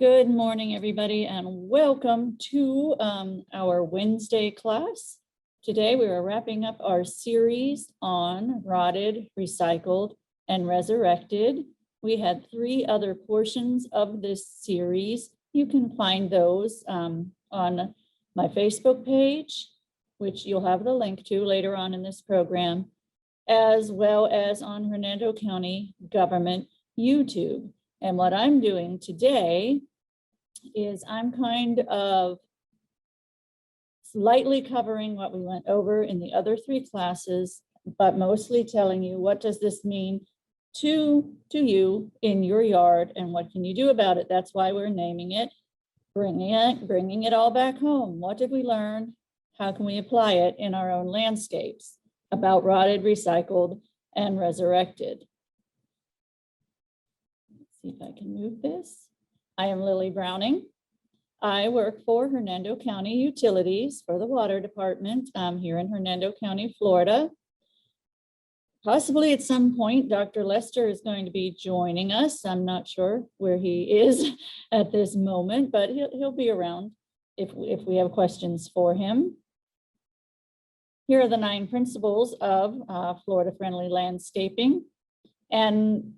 Good morning, everybody, and welcome to our Wednesday class. Today, we are wrapping up our series on rotted, recycled, and resurrected. We had 3 other portions of this series. You can find those on my Facebook page, which you'll have the link to later on in this program, as well as on Hernando County Government YouTube. And what I'm doing today is I'm kind of slightly covering what we went over in the other 3 classes, but mostly telling you what does this mean to you in your yard and what can you do about it. That's why we're naming it, bringing it all back home. What did we learn? How can we apply it in our own landscapes about rotted, recycled, and resurrected? Let's see if I can move this. I am Lilly Browning. I work for Hernando County Utilities for the Water Department here in Hernando County, Florida. Possibly at some point, Dr. Lester is going to be joining us. I'm not sure where he is at this moment, but he'll be around if we have questions for him. Here are the 9 principles of Florida-friendly landscaping. And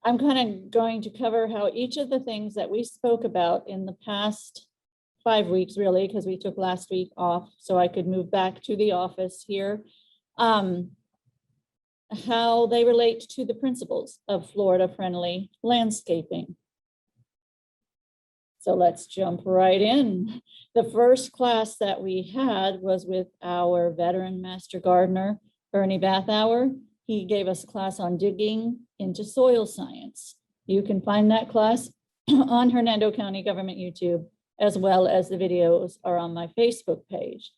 I'm kind of going to cover how each of the things that we spoke about in the past 5 weeks, really, because we took last week off so I could move back to the office here, how they relate to the principles of Florida-friendly landscaping. So let's jump right in. The first class that we had was with our veteran master gardener, Bernie Bathauer. He gave us a class on digging into soil science. You can find that class on Hernando County Government YouTube, as well as the videos are on my Facebook page.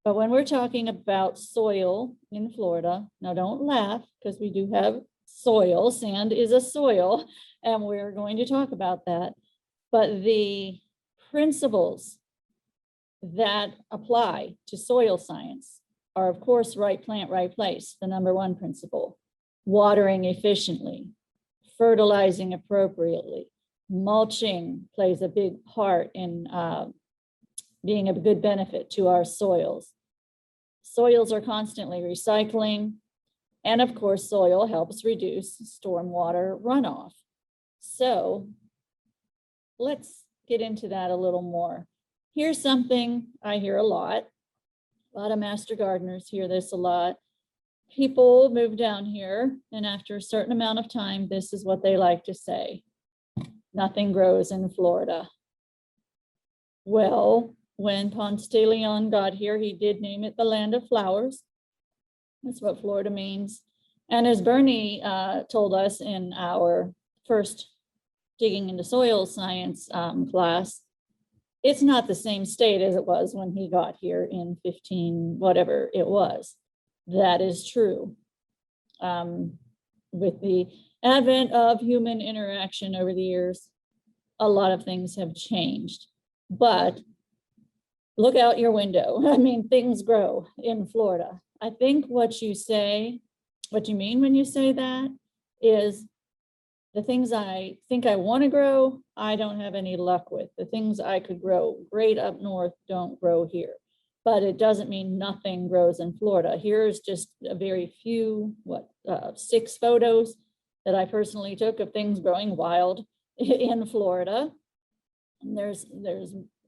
But when we're talking about soil in Florida, now don't laugh because we do have soil. Sand is a soil, and we're going to talk about that. But the principles that apply to soil science are, of course, right plant, right place, the #1 principle. Watering efficiently, fertilizing appropriately, mulching plays a big part in being a good benefit to our soils. Soils are constantly recycling, and of course, soil helps reduce stormwater runoff. So let's get into that a little more. Here's something I hear a lot of master gardeners hear this a lot. People move down here, and after a certain amount of time, this is what they like to say: nothing grows in Florida. Well, when Ponce de Leon got here, he did name it the land of flowers. That's what Florida means. And as Bernie told us in our first digging into soil science class, it's not the same state as it was when he got here in 15, whatever it was. That is true. With the advent of human interaction over the years, a lot of things have changed. But look out your window. I mean, things grow in Florida. I think what you mean when you say that is the things I think I want to grow, I don't have any luck with. The things I could grow great up north don't grow here. But it doesn't mean nothing grows in Florida. Here's just a very few, 6 photos that I personally took of things growing wild in Florida. And there's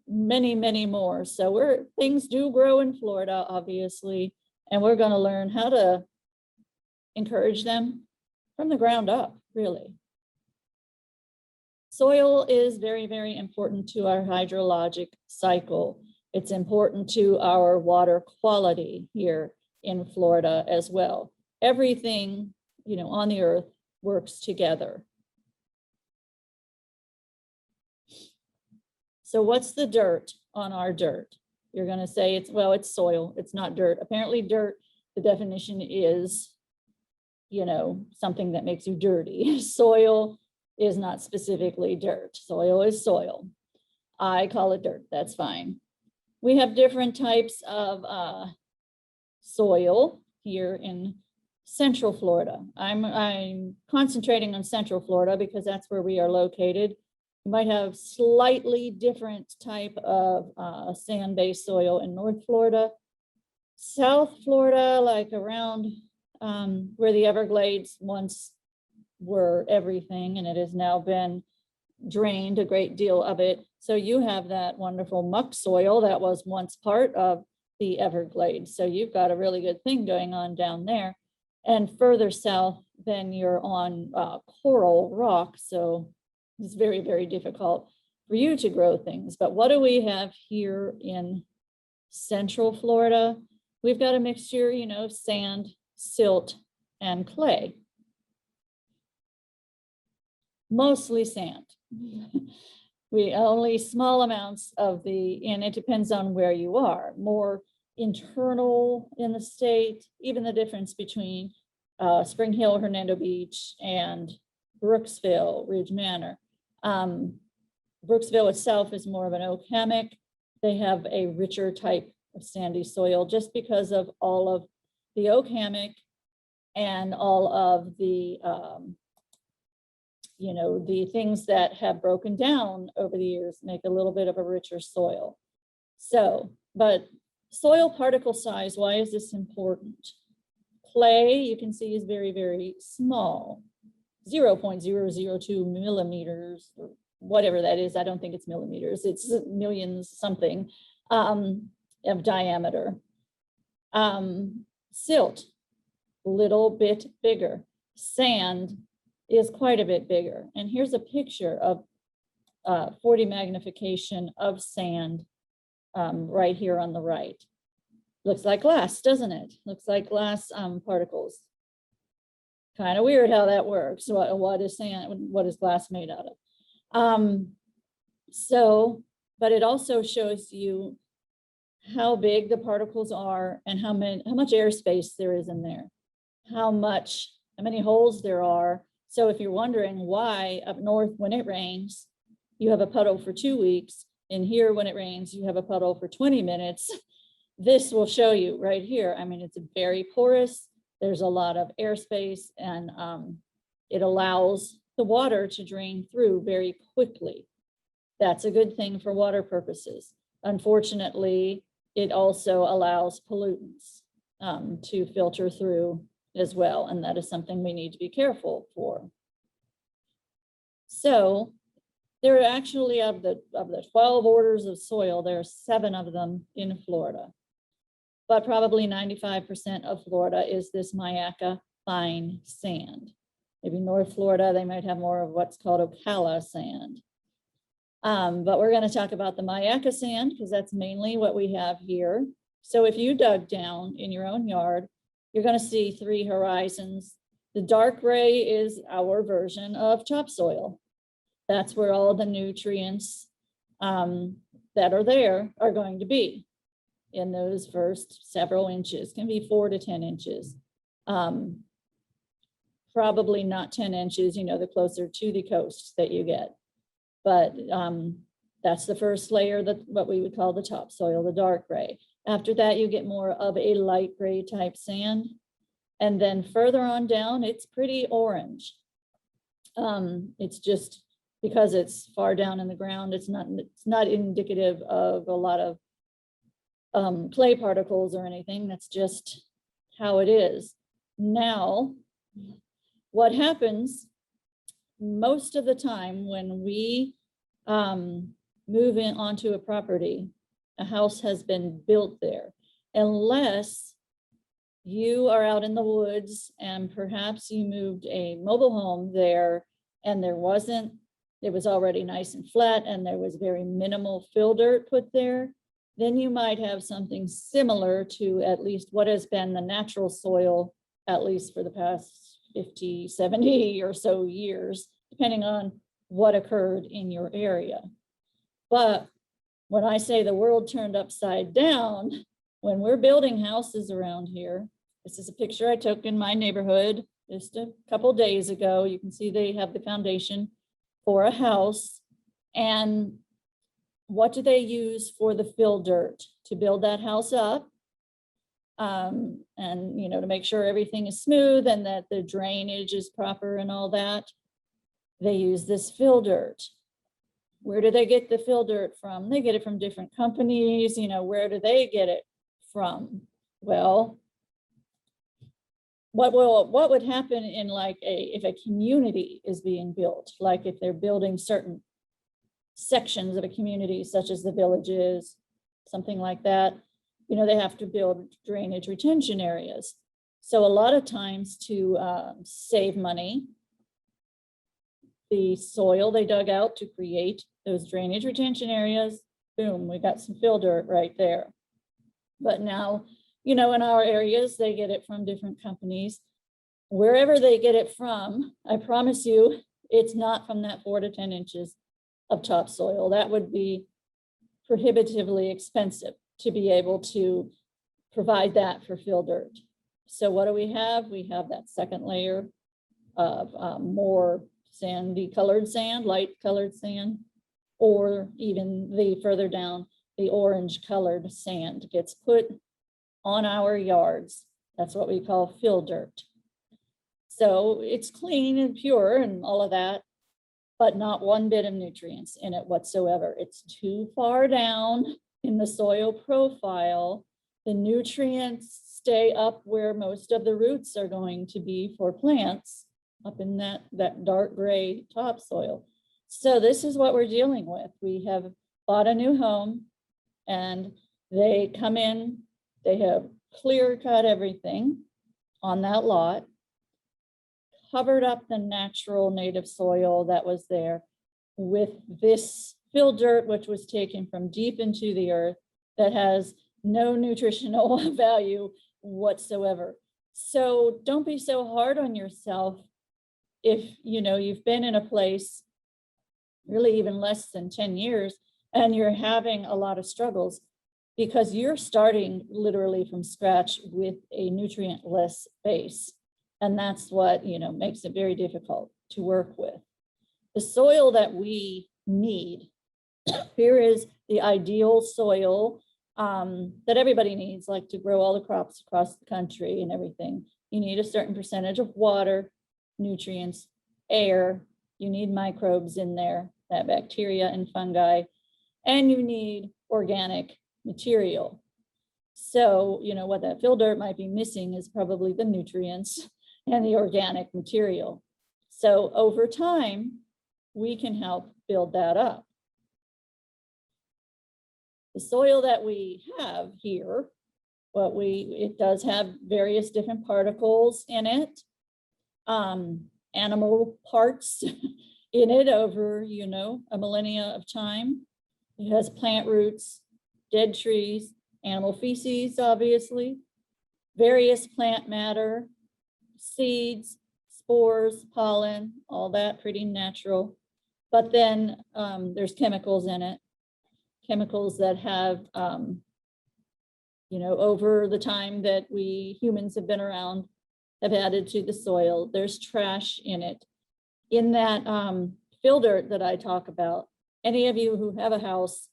many, many more. So things do grow in Florida, obviously, and we're going to learn how to encourage them from the ground up, really. Soil is very, very important to our hydrologic cycle. It's important to our water quality here in Florida as well. Everything, on the earth works together. So what's the dirt on our dirt? You're going to say it's soil. It's not dirt. Apparently dirt, the definition is, something that makes you dirty. Soil is not specifically dirt. Soil is soil. I call it dirt. That's fine. We have different types of soil here in Central Florida. I'm concentrating on Central Florida because that's where we are located. You might have slightly different type of sand-based soil in North Florida. South Florida, like around where the Everglades once were everything, and it has now been drained, a great deal of it. So you have that wonderful muck soil that was once part of the Everglades. So you've got a really good thing going on down there. And further south, then you're on coral rock. So it's very, very difficult for you to grow things. But what do we have here in Central Florida? We've got a mixture, you know, of sand, silt, and clay. Mostly sand. We only small amounts of and it depends on where you are, more internal in the state, even the difference between Spring Hill, Hernando Beach, and Brooksville, Ridge Manor. Brooksville itself is more of an oak hammock. They have a richer type of sandy soil just because of all of the oak hammock and all of the you know, the things that have broken down over the years make a little bit of a richer soil. So, but soil particle size, why is this important? Clay, you can see, is very, very small, 0.002 millimeters, or whatever that is. I don't think it's millimeters. It's millions something of diameter. Silt, little bit bigger. Sand is quite a bit bigger. And here's a picture of 40 magnification of sand right here on the right. Looks like glass, doesn't it? Looks like glass particles. Kind of weird how that works. What is sand? What is glass made out of? But it also shows you how big the particles are and how much airspace there is in there, how many holes there are. So if you're wondering why up north when it rains, you have a puddle for 2 weeks, and here when it rains, you have a puddle for 20 minutes, this will show you right here. I mean, it's very porous. There's a lot of airspace, and it allows the water to drain through very quickly. That's a good thing for water purposes. Unfortunately, it also allows pollutants to filter through as well, and that is something we need to be careful for. So there are actually, of the 12 orders of soil, there are 7 of them in Florida, but probably 95% of Florida is this Mica fine sand. Maybe North Florida, they might have more of what's called Ocala sand. But we're going to talk about the Mica sand because that's mainly what we have here. So if you dug down in your own yard, you're going to see 3 horizons. The dark gray is our version of topsoil. That's where all the nutrients that are there are going to be in those first several inches. Can be 4 to 10 inches. Probably not 10 inches, you know, the closer to the coast that you get. But that's the first layer, what we would call the topsoil, the dark gray. After that, you get more of a light gray type sand. And then further on down, it's pretty orange. It's just because it's far down in the ground, it's not indicative of a lot of clay particles or anything. That's just how it is. Now, what happens most of the time when we move in onto a property, a house has been built there, unless you are out in the woods and perhaps you moved a mobile home there and it was already nice and flat and there was very minimal fill dirt put there, then you might have something similar to at least what has been the natural soil, at least for the past 50, 70 or so years, depending on what occurred in your area. But when I say the world turned upside down, when we're building houses around here, this is a picture I took in my neighborhood just a couple days ago. You can see they have the foundation for a house. And what do they use for the fill dirt? To build that house up. And, you know, to make sure everything is smooth and that the drainage is proper and all that, they use this fill dirt. Where do they get the fill dirt from? They get it from different companies. Where do they get it from? Well, what would happen in like if a community is being built, like if they're building certain sections of a community, such as the villages, something like that, they have to build drainage retention areas. So a lot of times to save money, the soil they dug out to create those drainage retention areas, boom, we got some fill dirt right there. But now, in our areas, they get it from different companies. Wherever they get it from, I promise you, it's not from that 4 to 10 inches of topsoil. That would be prohibitively expensive to be able to provide that for fill dirt. So what do we have? We have that second layer of more sandy colored sand, light colored sand, or even the further down, the orange colored sand gets put on our yards. That's what we call fill dirt. So it's clean and pure and all of that, but not one bit of nutrients in it whatsoever. It's too far down in the soil profile. The nutrients stay up where most of the roots are going to be for plants, up in that dark gray topsoil. So this is what we're dealing with. We have bought a new home and they come in, they have clear cut everything on that lot, covered up the natural native soil that was there with this fill dirt, which was taken from deep into the earth that has no nutritional value whatsoever. So don't be so hard on yourself if you've been in a place really even less than 10 years and you're having a lot of struggles, because you're starting literally from scratch with a nutrient-less base. And that's what, makes it very difficult to work with. The soil that we need, here is the ideal soil that everybody needs, like to grow all the crops across the country and everything. You need a certain percentage of water, nutrients, air, you need microbes in there, that bacteria and fungi, and you need organic material. So, what that fill dirt might be missing is probably the nutrients and the organic material. So over time, we can help build that up. The soil that we have here, it does have various different particles in it, animal parts in it over, a millennia of time. It has plant roots, dead trees, animal feces, obviously, various plant matter, seeds, spores, pollen, all that pretty natural. But then there's chemicals in it, chemicals that have, over the time that we humans have been around, have added to the soil. There's trash in it. In that fill dirt that I talk about, any of you who have a house,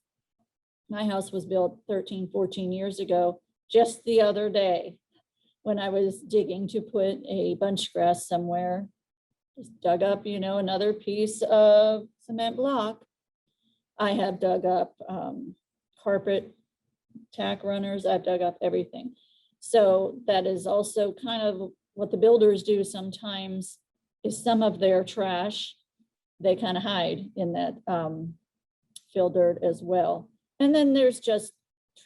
my house was built 13, 14 years ago, just the other day when I was digging to put a bunch grass somewhere, just dug up, another piece of cement block. I have dug up carpet, tack runners, I've dug up everything. So that is also kind of what the builders do sometimes, is some of their trash, they kind of hide in that fill dirt as well. And then there's just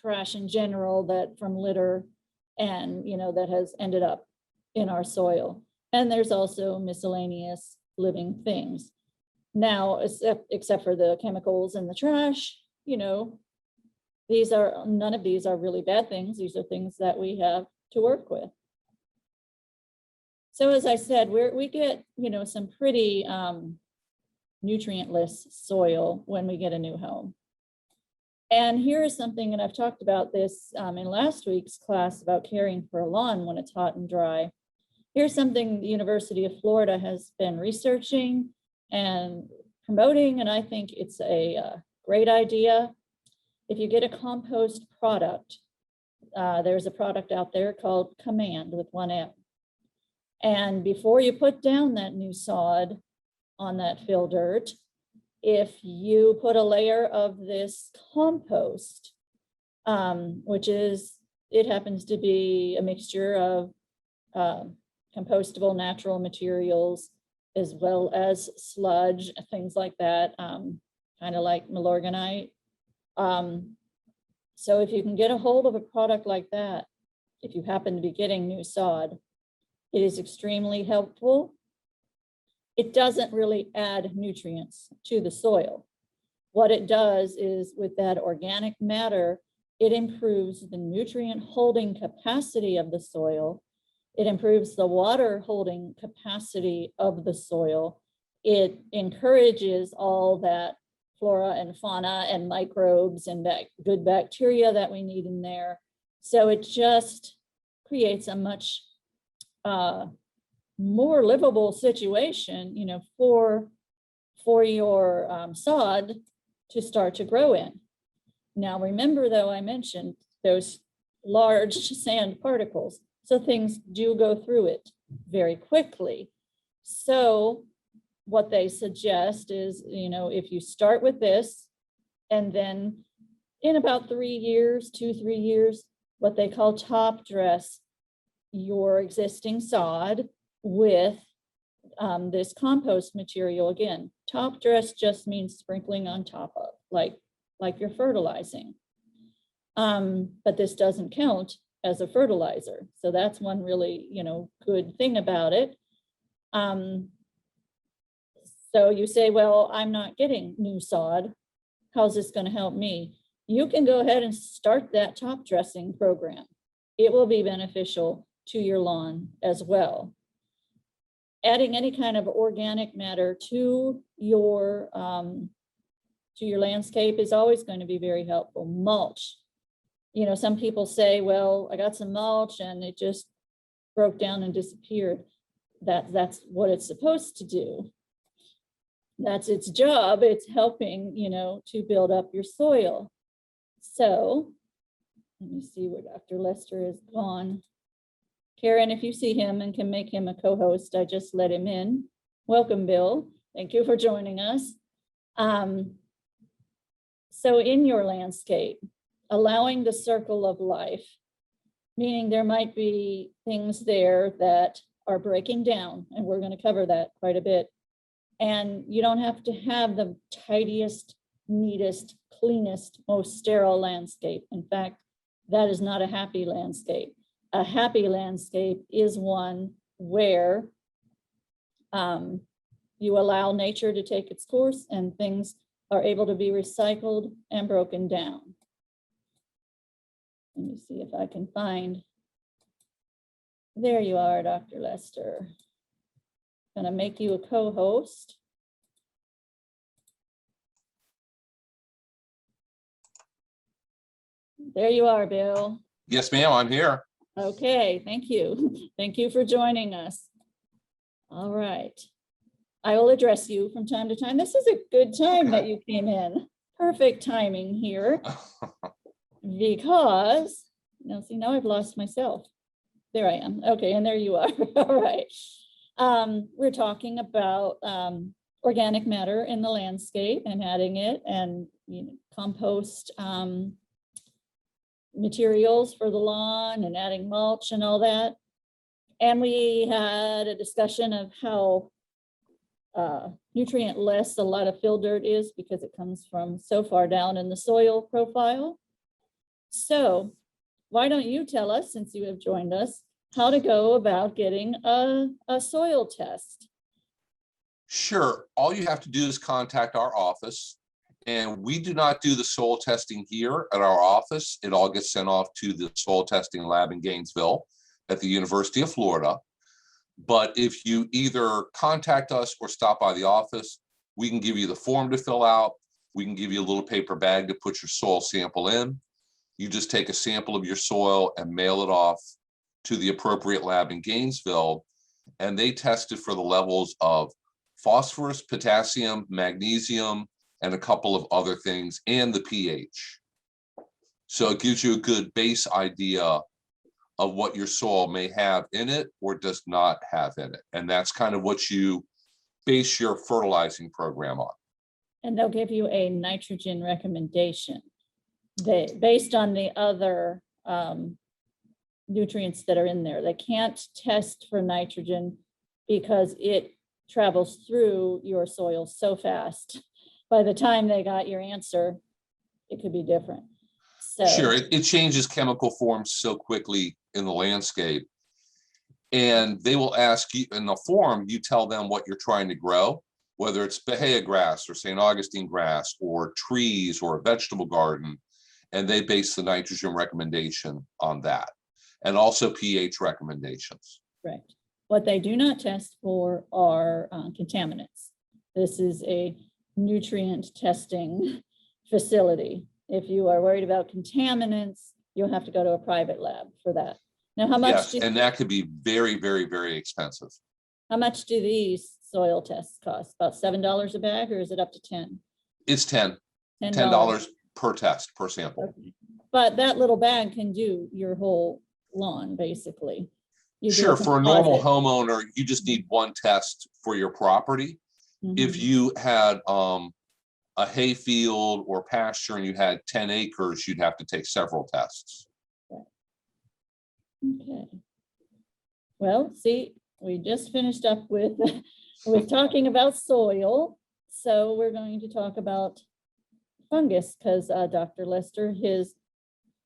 trash in general that from litter and, that has ended up in our soil. And there's also miscellaneous living things. Now, except for the chemicals and the trash, none of these are really bad things. These are things that we have to work with. So as I said, we get, some pretty nutrient-less soil when we get a new home. And here is something, and I've talked about this in last week's class about caring for a lawn when it's hot and dry. Here's something the University of Florida has been researching and promoting, and I think it's a great idea. If you get a compost product, there's a product out there called Command with 1 M. And before you put down that new sod on that fill dirt, if you put a layer of this compost, which is, it happens to be a mixture of compostable natural materials, as well as sludge, things like that, kind of like Milorganite. So if you can get a hold of a product like that, if you happen to be getting new sod, it is extremely helpful. It doesn't really add nutrients to the soil. What it does is, with that organic matter, it improves the nutrient holding capacity of the soil. It improves the water holding capacity of the soil. It encourages all that flora and fauna and microbes and good bacteria that we need in there. So it just creates a much more livable situation, you know, for your sod to start to grow in. Now, remember, though, I mentioned those large sand particles. So things do go through it very quickly. So what they suggest is, you know, if you start with this, and then in about 3 years, 2-3 years, what they call top dress your existing sod with this compost material. Again, top dress just means sprinkling on top of, like you're fertilizing. But this doesn't count as a fertilizer. So that's one really, you know, good thing about it. So you say, well, I'm not getting new sod. How's this going to help me? You can go ahead and start that top dressing program. It will be beneficial to your lawn as well. Adding any kind of organic matter to your landscape is always going to be very helpful. Mulch. You know, some people say, well, I got some mulch and it just broke down and disappeared. That's what it's supposed to do. That's its job. It's helping, you know, to build up your soil. So let me see where Dr. Lester is gone. Karen, if you see him and can make him a co-host, I just let him in. Welcome, Bill. Thank you for joining us. So in your landscape, allowing the circle of life, meaning there might be things there that are breaking down, and we're going to cover that quite a bit. And you don't have to have the tidiest, neatest, cleanest, most sterile landscape. In fact, that is not a happy landscape. A happy landscape is one where you allow nature to take its course and things are able to be recycled and broken down. Let me see if I can find. There you are, Dr. Lester. I'm going to make you a co-host. There you are, Bill. Yes, ma'am, I'm here. Okay, thank you. Thank you for joining us. All right. I will address you from time to time. This is a good time that you came in. Perfect timing here. Because, now see, now I've lost myself. There I am. Okay, and there you are. All right. We're talking about organic matter in the landscape and adding it, and compost materials for the lawn and adding mulch and all that. And we had a discussion of how nutrient less a lot of fill dirt is because it comes from so far down in the soil profile. So why don't you tell us, since you have joined us, how to go about getting a soil test? Sure. All you have to do is contact our office, and we do not do the soil testing here at our office. It all gets sent off to the soil testing lab in Gainesville at the University of Florida. But if you either contact us or stop by the office, we can give you the form to fill out. We can give you a little paper bag to put your soil sample in. You just take a sample of your soil and mail it off to the appropriate lab in Gainesville, and they test it for the levels of phosphorus, potassium, magnesium, and a couple of other things, and the pH. So it gives you a good base idea of what your soil may have in it or does not have in it. And that's kind of what you base your fertilizing program on. and they'll give you a nitrogen recommendation. Based on the other nutrients that are in there. They can't test for nitrogen because it travels through your soil so fast. By the time they got your answer, it could be different. So Sure, it changes chemical forms so quickly in the landscape. And they will ask you in the form, you tell them what you're trying to grow, whether it's Bahia grass or St. Augustine grass or trees or a vegetable garden. And they base the nitrogen recommendation on that. And also pH recommendations. correct. What they do not test for are contaminants. This is a nutrient testing facility. If you are worried about contaminants, you'll have to go to a private lab for that. Now, how much? Yes, and that could be very, very, very expensive. How much do these soil tests cost? About $7 a bag, or is it up to 10? It's $10 per test, per sample. Okay. But that little bag can do your whole lawn, basically. You do Sure, for a normal composite. homeowner, you just need one test for your property. If Mhm. you had a hay field or pasture and you had 10 acres, you'd have to take several tests. Okay. Well, see, we just finished up with with talking about soil. So we're going to talk about fungus because Dr. Lester,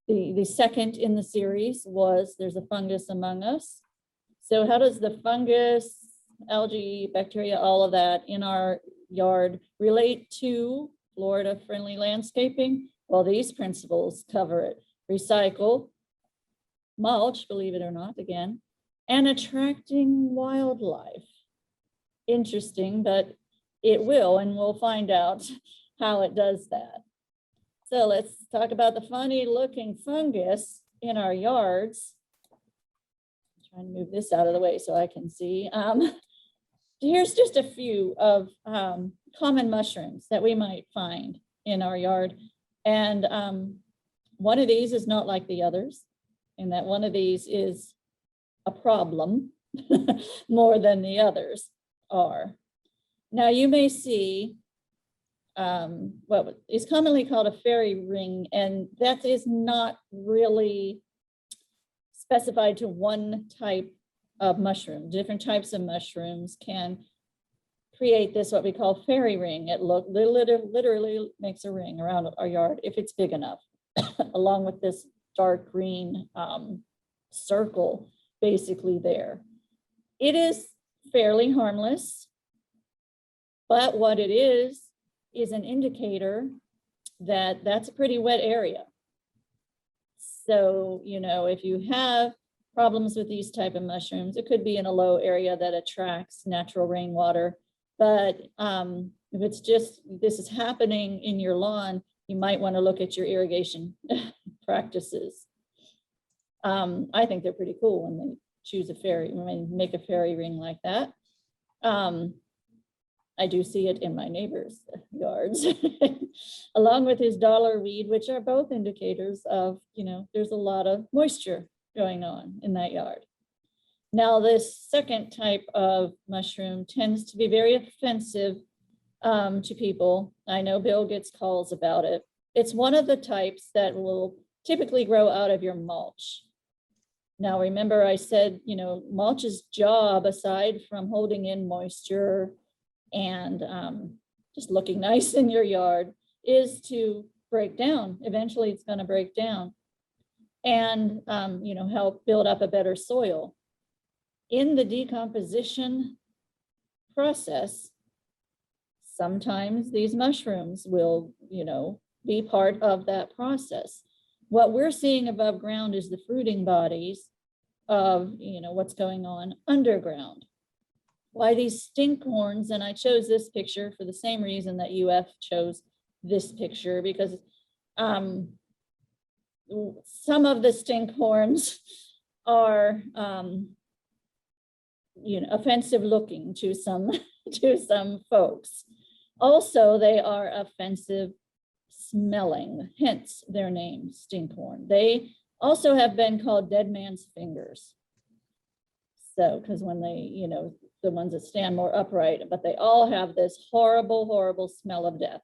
the second in the series was There's a Fungus Among Us. So how does the fungus, algae, bacteria, all of that in our yard relate to Florida-friendly landscaping? Well, these principles cover it. Recycle, mulch, believe it or not, again, and attracting wildlife. Interesting, but it will, and we'll find out how it does that. So let's talk about the funny looking fungus in our yards. I'm trying to move this out of the way so I can see. Here's just a few of common mushrooms that we might find in our yard. And one of these is not like the others, and that one of these is a problem more than the others are. Now you may see what is commonly called a fairy ring, and that is not really specified to one type of mushroom. Different types of mushrooms can create this, what we call fairy ring. It literally makes a ring around our yard if it's big enough, along with this dark green circle basically there. It is fairly harmless, but what it is an indicator that that's a pretty wet area. So, you know, if you have problems with these type of mushrooms, it could be in a low area that attracts natural rainwater. But if it's just, this is happening in your lawn, you might want to look at your irrigation practices. I think they're pretty cool when they choose a fairy, when they make a fairy ring like that. I do see it in my neighbor's yards, along with his dollar weed, which are both indicators of, you know, there's a lot of moisture going on in that yard. Now, this second type of mushroom tends to be very offensive to people. I know Bill gets calls about it. It's one of the types that will typically grow out of your mulch. Now, remember I said, you know, mulch's job, aside from holding in moisture and just looking nice in your yard, is to break down. Eventually it's going to break down and, you know, help build up a better soil. In the decomposition process, sometimes these mushrooms will, you know, be part of that process. What we're seeing above ground is the fruiting bodies of, you know, what's going on underground. Why these stink horns, and I chose this picture for the same reason that UF chose this picture, because some of the stink horns are, you know, offensive looking to some folks. Also, they are offensive smelling, hence their name, stinkhorn. They also have been called dead man's fingers. So, because when they, you know, the ones that stand more upright, but they all have this horrible, horrible smell of death.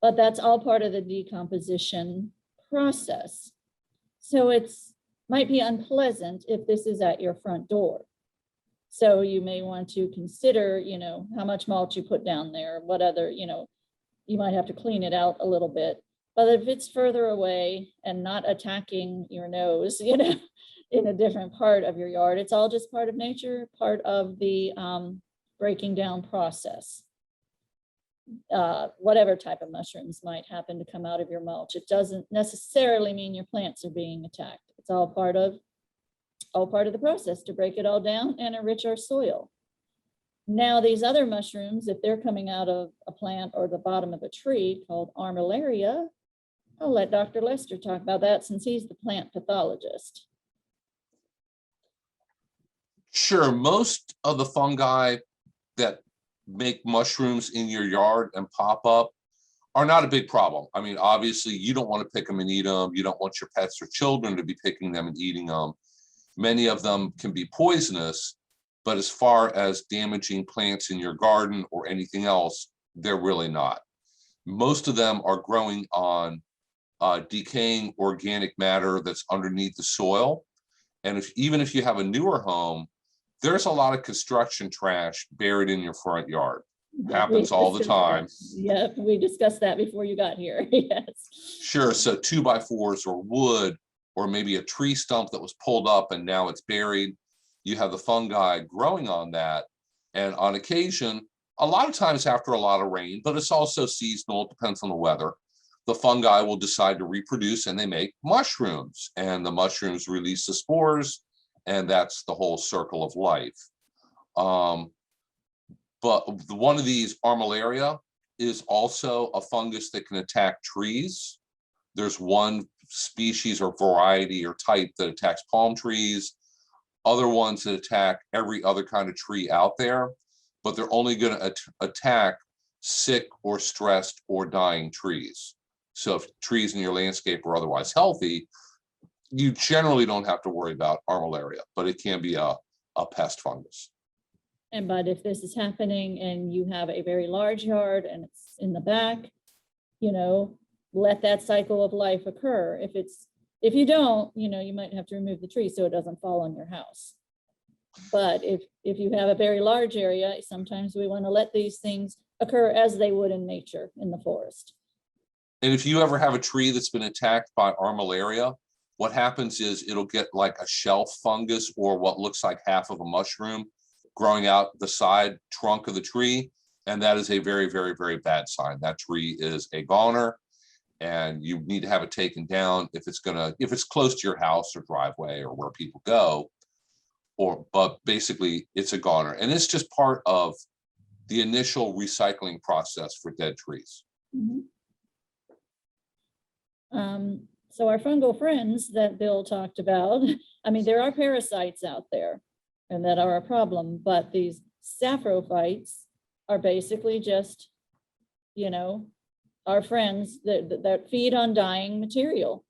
But that's all part of the decomposition process. So it's might be unpleasant if this is at your front door. So you may want to consider, you know, how much mulch you put down there, what other, you know, you might have to clean it out a little bit. But if it's further away and not attacking your nose, you know, in a different part of your yard, it's all just part of nature, part of the breaking down process. Whatever type of mushrooms might happen to come out of your mulch, it doesn't necessarily mean your plants are being attacked. It's all part of the process to break it all down and enrich our soil. Now, these other mushrooms, if they're coming out of a plant or the bottom of a tree called armillaria, I'll let Dr. Lester talk about that since he's the plant pathologist. Sure, most of the fungi that make mushrooms in your yard and pop up are not a big problem. I mean, obviously, you don't want to pick them and eat them. You don't want your pets or children to be picking them and eating them. Many of them can be poisonous, but as far as damaging plants in your garden or anything else, they're really not. Most of them are growing on decaying organic matter that's underneath the soil. And even if you have a newer home, there's a lot of construction trash buried in your front yard. Happens all the time. Yeah, we discussed that before you got here. Yes. Sure. So 2x4s or wood, or maybe a tree stump that was pulled up and now it's buried. You have the fungi growing on that. And on occasion, a lot of times after a lot of rain, but it's also seasonal, it depends on the weather, the fungi will decide to reproduce and they make mushrooms, and the mushrooms release the spores, and that's the whole circle of life. But one of these, armillaria, is also a fungus that can attack trees. There's one species or variety or type that attacks palm trees, other ones that attack every other kind of tree out there, but they're only going to attack sick or stressed or dying trees. So if trees in your landscape are otherwise healthy, you generally don't have to worry about armillaria, but it can be a pest fungus. But if this is happening and you have a very large yard and it's in the back, you know, let that cycle of life occur. If you don't, you know, you might have to remove the tree so it doesn't fall on your house. But if you have a very large area, sometimes we want to let these things occur as they would in nature in the forest. And if you ever have a tree that's been attacked by armillaria, what happens is it'll get like a shelf fungus or what looks like half of a mushroom growing out the side trunk of the tree. And that is a very, very, very bad sign. That tree is a goner, and you need to have it taken down if it's close to your house or driveway or where people go, but basically it's a goner. And it's just part of the initial recycling process for dead trees. Mm-hmm. So our fungal friends that Bill talked about, I mean, there are parasites out there and that are a problem, but these saprophytes are basically just, you know, our friends that feed on dying material.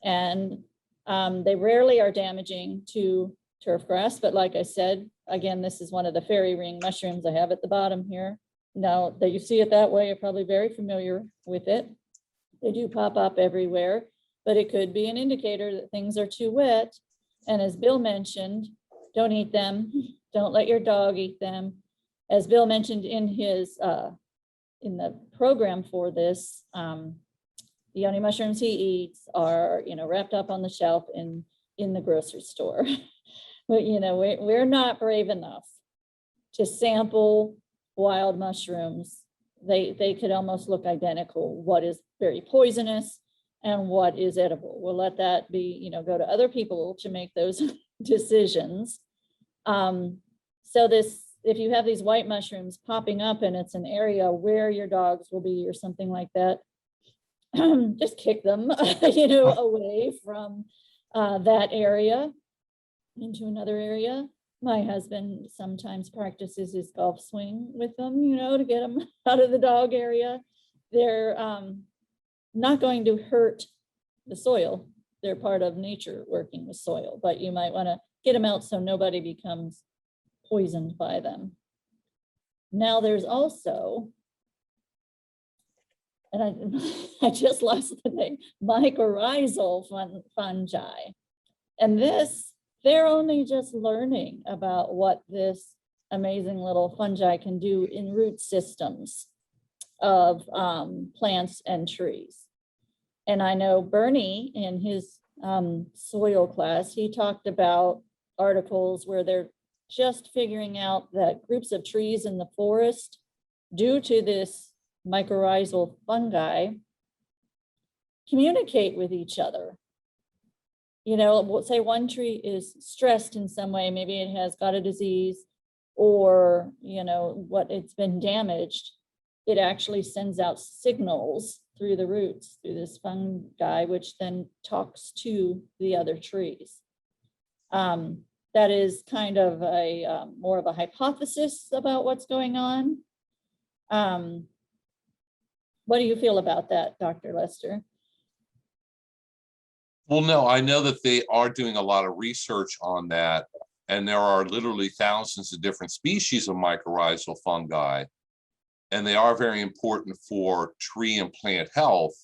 And they rarely are damaging to turf grass, but like I said, again, this is one of the fairy ring mushrooms I have at the bottom here. Now that you see it that way, you're probably very familiar with it. They do pop up everywhere, but it could be an indicator that things are too wet. And as Bill mentioned, don't eat them. Don't let your dog eat them. As Bill mentioned in his in the program for this, the only mushrooms he eats are, you know, wrapped up on the shelf in the grocery store. But, you know, we're not brave enough to sample wild mushrooms. They could almost look identical, what is very poisonous and what is edible. We'll let that be, you know, go to other people to make those decisions. So if you have these white mushrooms popping up and it's an area where your dogs will be or something like that, just kick them, you know, away from that area into another area. My husband sometimes practices his golf swing with them, you know, to get them out of the dog area. They're not going to hurt the soil. They're part of nature working with soil, but you might want to get them out so nobody becomes poisoned by them. Now there's also, and I just lost the name, mycorrhizal fungi. And this, they're only just learning about what this amazing little fungi can do in root systems of plants and trees. And I know Bernie in his soil class, he talked about articles where they're just figuring out that groups of trees in the forest, due to this mycorrhizal fungi, communicate with each other. You know, say one tree is stressed in some way, maybe it has got a disease, or, you know, what, it's been damaged. It actually sends out signals through the roots, through this fungi, which then talks to the other trees. That is kind of a more of a hypothesis about what's going on. What do you feel about that, Dr. Lester? Well, no, I know that they are doing a lot of research on that, and there are literally thousands of different species of mycorrhizal fungi, and they are very important for tree and plant health,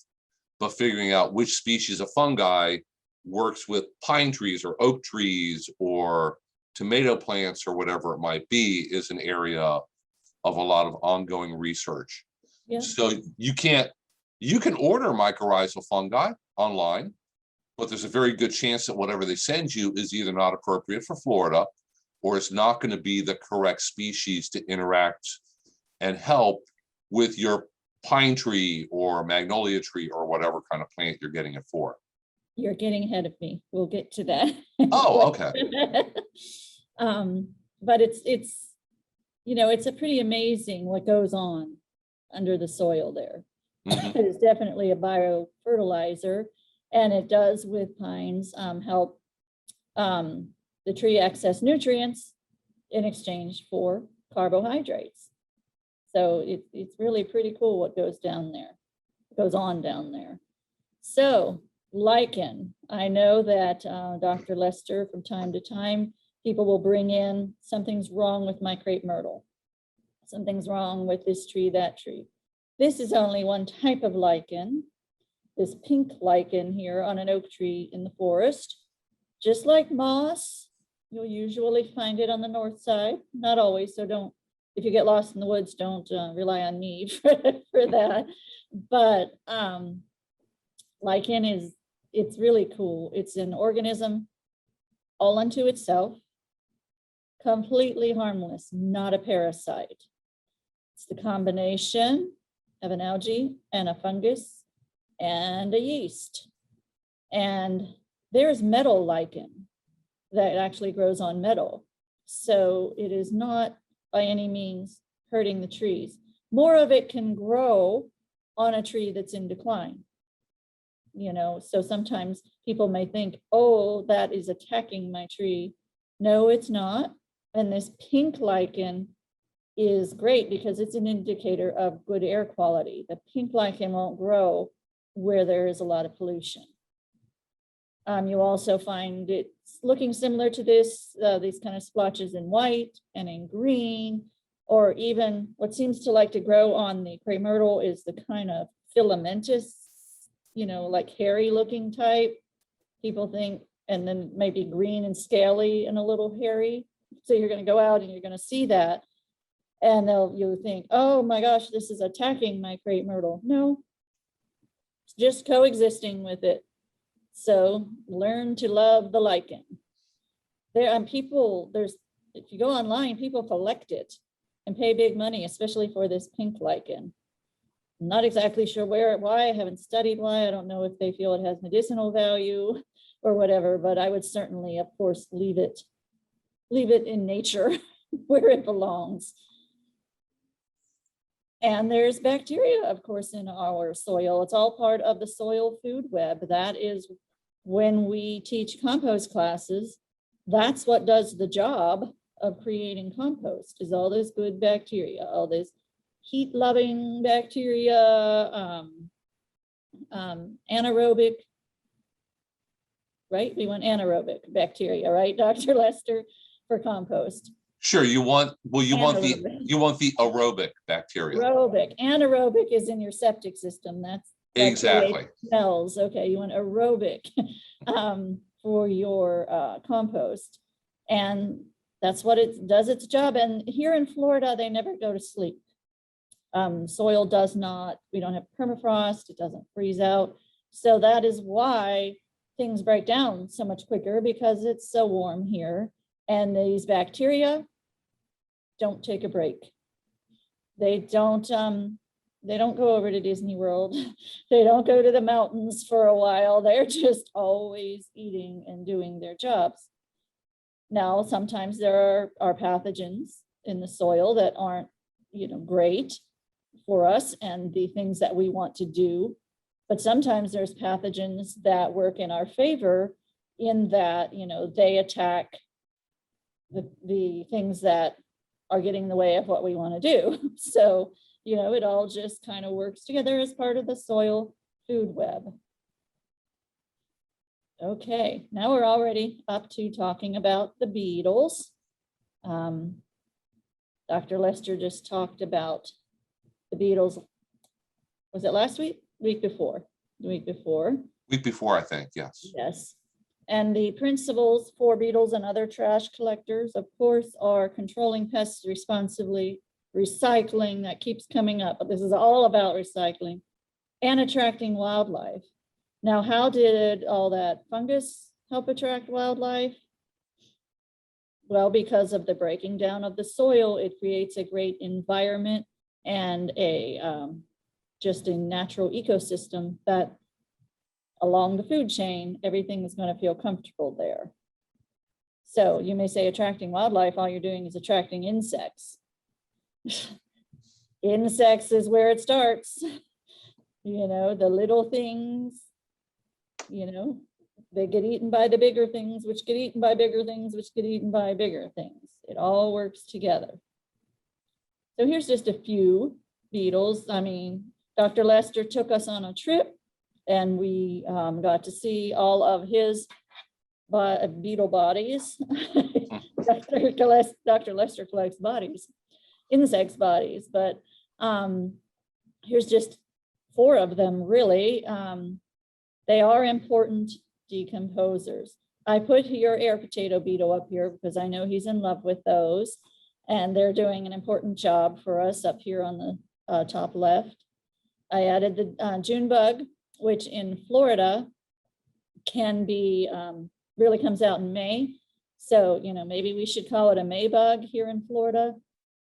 but figuring out which species of fungi works with pine trees or oak trees or tomato plants or whatever it might be is an area of a lot of ongoing research. Yeah. So you can order mycorrhizal fungi online, but there's a very good chance that whatever they send you is either not appropriate for Florida, or it's not going to be the correct species to interact and help with your pine tree or magnolia tree or whatever kind of plant you're getting it for. You're getting ahead of me. We'll get to that. Oh, okay. But it's, you know, it's a pretty amazing what goes on under the soil there. Mhm. It is definitely a biofertilizer, and it does with pines help the tree access nutrients in exchange for carbohydrates. So it's really pretty cool what goes down there, goes on down there. So Lycan, I know that Dr. Lester, from time to time, people will bring in something's wrong with my crepe myrtle. Something's wrong with this tree, that tree. This is only one type of lichen, this pink lichen here on an oak tree in the forest. Just like moss, you'll usually find it on the north side, not always, so don't, if you get lost in the woods, don't rely on me for that. But lichen is, it's really cool. It's an organism all unto itself, completely harmless, not a parasite. It's the combination of an algae and a fungus and a yeast. And there's metal lichen that actually grows on metal. So it is not by any means hurting the trees. More of it can grow on a tree that's in decline. You know, so sometimes people may think, oh, that is attacking my tree. No, it's not. And this pink lichen is great because it's an indicator of good air quality. The pink lichen won't grow where there is a lot of pollution. You also find it's looking similar to this, these kind of splotches in white and in green, or even what seems to like to grow on the crepe myrtle is the kind of filamentous, you know, like hairy looking type. People think, and then maybe green and scaly and a little hairy. So you're going to go out and you're going to see that. And you'll think, oh my gosh, this is attacking my crepe myrtle. No, it's just coexisting with it. So learn to love the lichen. If you go online, people collect it and pay big money, especially for this pink lichen. I'm not exactly sure why. I haven't studied why. I don't know if they feel it has medicinal value or whatever, but I would certainly, of course, leave it in nature where it belongs. And there's bacteria, of course, in our soil. It's all part of the soil food web. That is when we teach compost classes, that's what does the job of creating compost, is all this good bacteria, all this heat-loving bacteria, anaerobic, right? We want anaerobic bacteria, right, Dr. Lester, for compost? Sure, you want Anaerobic. the aerobic bacteria. Aerobic. Anaerobic is in your septic system. That's Exactly. smells. Okay, you want aerobic for your compost, and that's what it does its job. And here in Florida, they never go to sleep. Soil does not. We don't have permafrost. It doesn't freeze out. So that is why things break down so much quicker, because it's so warm here, and these bacteria don't take a break. They don't go over to Disney World. They don't go to the mountains for a while. They're just always eating and doing their jobs. Now, sometimes there are pathogens in the soil that aren't, great for us and the things that we want to do. But sometimes there's pathogens that work in our favor, in that, they attack the things that are getting in the way of what we want to do. So, it all just kind of works together as part of the soil food web. Okay, now we're already up to talking about the beetles. Dr. Lester just talked about the beetles. Was it last week? Week before? The week before. Week before, I think, yes. Yes. And the principles for beetles and other trash collectors, of course, are controlling pests responsibly, recycling, that keeps coming up, but this is all about recycling, and attracting wildlife. Now, how did all that fungus help attract wildlife? Well, because of the breaking down of the soil, it creates a great environment and just a natural ecosystem that along the food chain, everything is going to feel comfortable there. So you may say attracting wildlife, all you're doing is attracting insects. Insects is where it starts. The little things, they get eaten by the bigger things, which get eaten by bigger things, which get eaten by bigger things. It all works together. So here's just a few beetles. Dr. Lester took us on a trip, and we got to see all of his beetle bodies. Dr. Lester collects bodies, insects bodies, but here's just 4 of them, really. They are important decomposers. I put your air potato beetle up here because I know he's in love with those, and they're doing an important job for us up here on the top left. I added the June bug, which in Florida can be, really comes out in May. So, maybe we should call it a May bug here in Florida,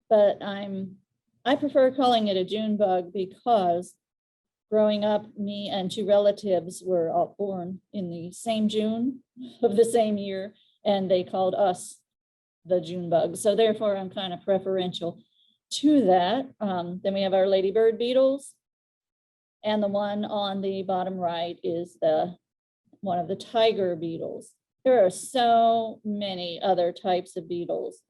but I prefer calling it a June bug because growing up, me and 2 relatives were all born in the same June of the same year, and they called us the June bug. So therefore, I'm kind of preferential to that. Then we have our ladybird beetles. And the one on the bottom right is one of the tiger beetles. There are so many other types of beetles,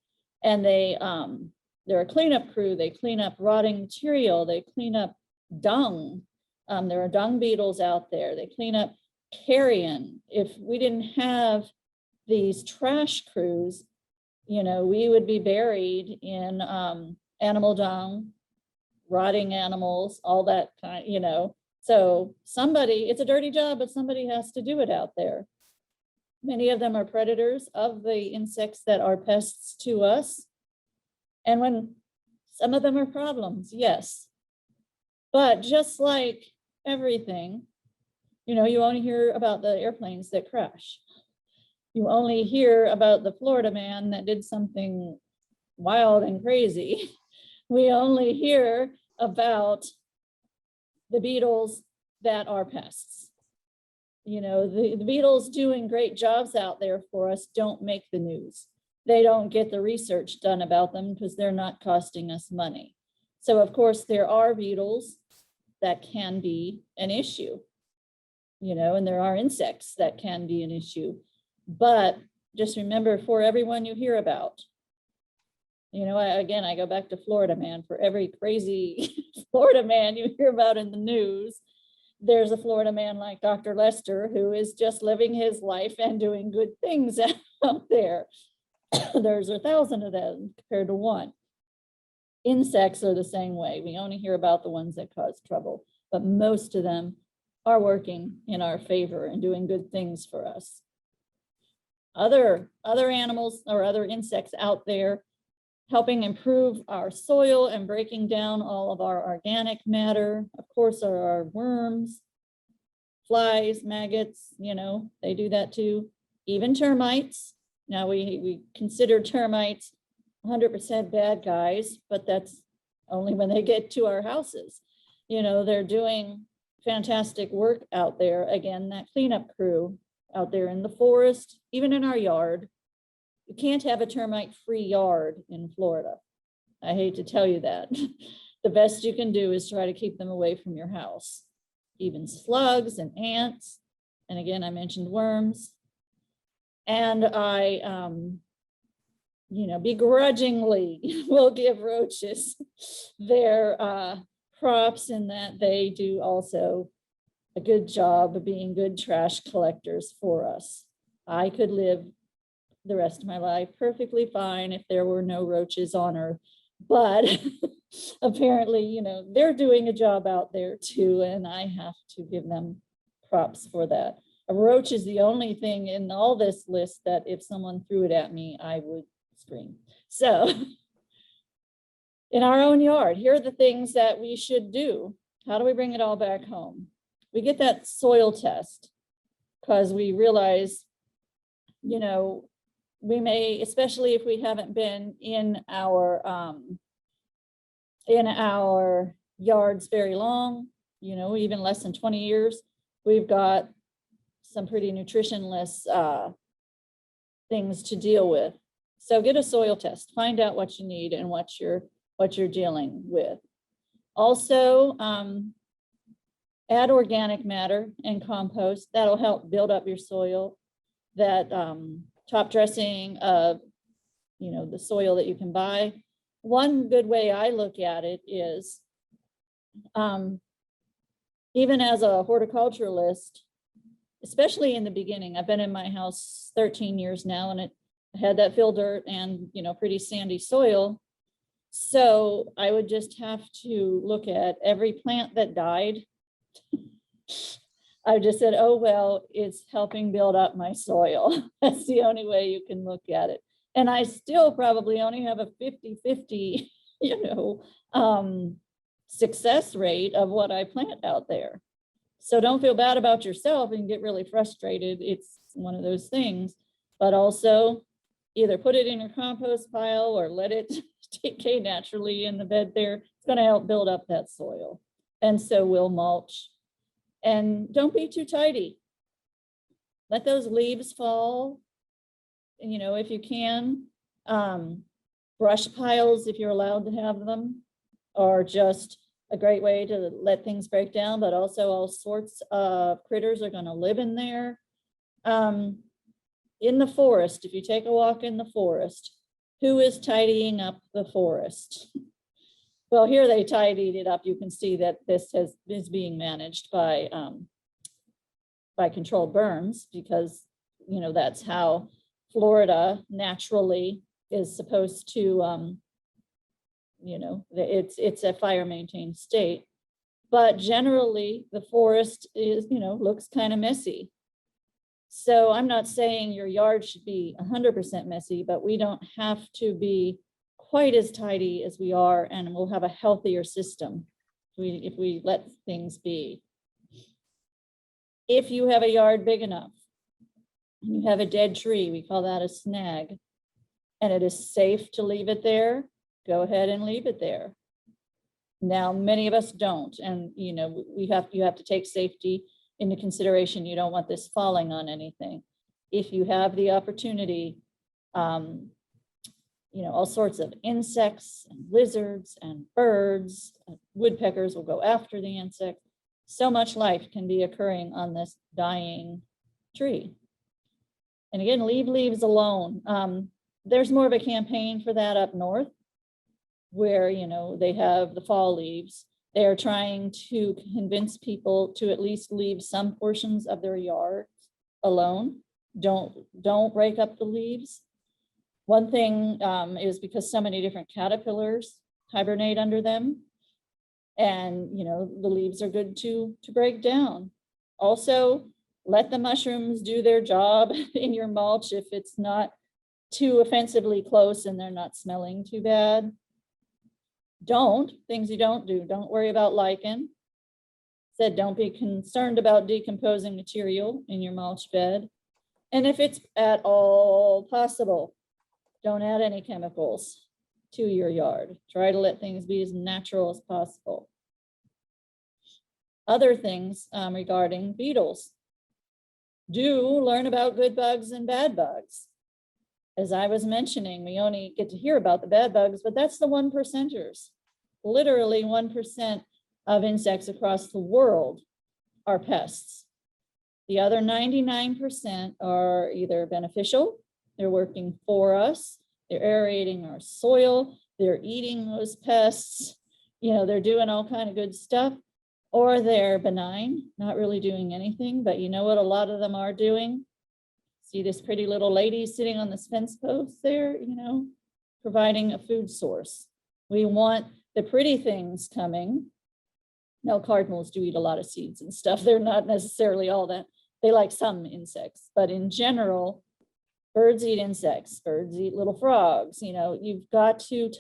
and they're a cleanup crew. They clean up rotting material. They clean up dung. There are dung beetles out there. They clean up carrion. If we didn't have these trash crews, we would be buried in animal dung, rotting animals, all that kind, So it's a dirty job, but somebody has to do it out there. Many of them are predators of the insects that are pests to us. And when some of them are problems, yes. But just like everything, you only hear about the airplanes that crash. You only hear about the Florida man that did something wild and crazy. We only hear about the beetles that are pests. The beetles doing great jobs out there for us don't make the news. They don't get the research done about them because they're not costing us money. So of course there are beetles that can be an issue, and there are insects that can be an issue. But just remember, for everyone you hear about, I go back to Florida man. For every crazy Florida man you hear about in the news, there's a Florida man like Dr. Lester who is just living his life and doing good things out there. There's 1,000 of them compared to one. Insects are the same way. We only hear about the ones that cause trouble, but most of them are working in our favor and doing good things for us. Other animals or other insects out there helping improve our soil and breaking down all of our organic matter, of course, are our worms, flies, maggots, they do that too. Even termites. Now we consider termites 100% bad guys, but that's only when they get to our houses. They're doing fantastic work out there. Again, that cleanup crew out there in the forest, even in our yard. You can't have a termite-free yard in Florida. I hate to tell you that. The best you can do is try to keep them away from your house. Even slugs and ants. And again, I mentioned worms. And I, begrudgingly will give roaches their props in that they do also a good job of being good trash collectors for us. I could live the rest of my life perfectly fine if there were no roaches on Earth, but apparently, they're doing a job out there too, and I have to give them props for that. A roach is the only thing in all this list that if someone threw it at me, I would scream. So in our own yard, here are the things that we should do. How do we bring it all back home? We get that soil test because we realize, we may, especially if we haven't been in our yards very long, even less than 20 years, we've got some pretty nutritionless things to deal with. So get a soil test, find out what you need and what you're dealing with. Also, add organic matter and compost. That'll help build up your soil. That top dressing of, the soil that you can buy. One good way I look at it is, even as a horticulturalist, especially in the beginning, I've been in my house 13 years now, and it had that fill dirt and, pretty sandy soil. So I would just have to look at every plant that died. I just said, oh, well, it's helping build up my soil. That's the only way you can look at it. And I still probably only have a 50-50, success rate of what I plant out there. So don't feel bad about yourself and get really frustrated. It's one of those things, but also either put it in your compost pile or let it decay naturally in the bed there. It's going to help build up that soil. And so will mulch. And don't be too tidy. Let those leaves fall, if you can. Brush piles, if you're allowed to have them, are just a great way to let things break down, but also all sorts of critters are going to live in there. In the forest, if you take a walk in the forest, who is tidying up the forest? Well, here they tidied it up. You can see that this is being managed by controlled burns because, that's how Florida naturally is supposed to, it's a fire maintained state. But generally, the forest is, looks kind of messy. So I'm not saying your yard should be 100% messy, but we don't have to be quite as tidy as we are, and we'll have a healthier system if we let things be. If you have a yard big enough, you have a dead tree, we call that a snag, and it is safe to leave it there, go ahead and leave it there. Now, many of us don't, and you have to take safety into consideration. You don't want this falling on anything. If you have the opportunity, all sorts of insects and lizards and birds, woodpeckers will go after the insect. So much life can be occurring on this dying tree. And again, leave leaves alone. There's more of a campaign for that up north where, they have the fall leaves. They are trying to convince people to at least leave some portions of their yards alone. Don't break up the leaves. One thing is because so many different caterpillars hibernate under them. And, the leaves are good to break down. Also, let the mushrooms do their job in your mulch if it's not too offensively close and they're not smelling too bad. Things you don't do. Don't worry about lichen. Said don't be concerned about decomposing material in your mulch bed. And if it's at all possible, don't add any chemicals to your yard. Try to let things be as natural as possible. Other things regarding beetles. Do learn about good bugs and bad bugs. As I was mentioning, we only get to hear about the bad bugs, but that's the 1%ers. Literally 1% of insects across the world are pests. The other 99% are either beneficial, they're working for us, they're aerating our soil, they're eating those pests, they're doing all kind of good stuff, or they're benign, not really doing anything, but you know what a lot of them are doing? See this pretty little lady sitting on this fence post there, providing a food source. We want the pretty things coming. Now, cardinals do eat a lot of seeds and stuff. They're not necessarily all that. They like some insects, but in general, birds eat insects, birds eat little frogs. You've got to,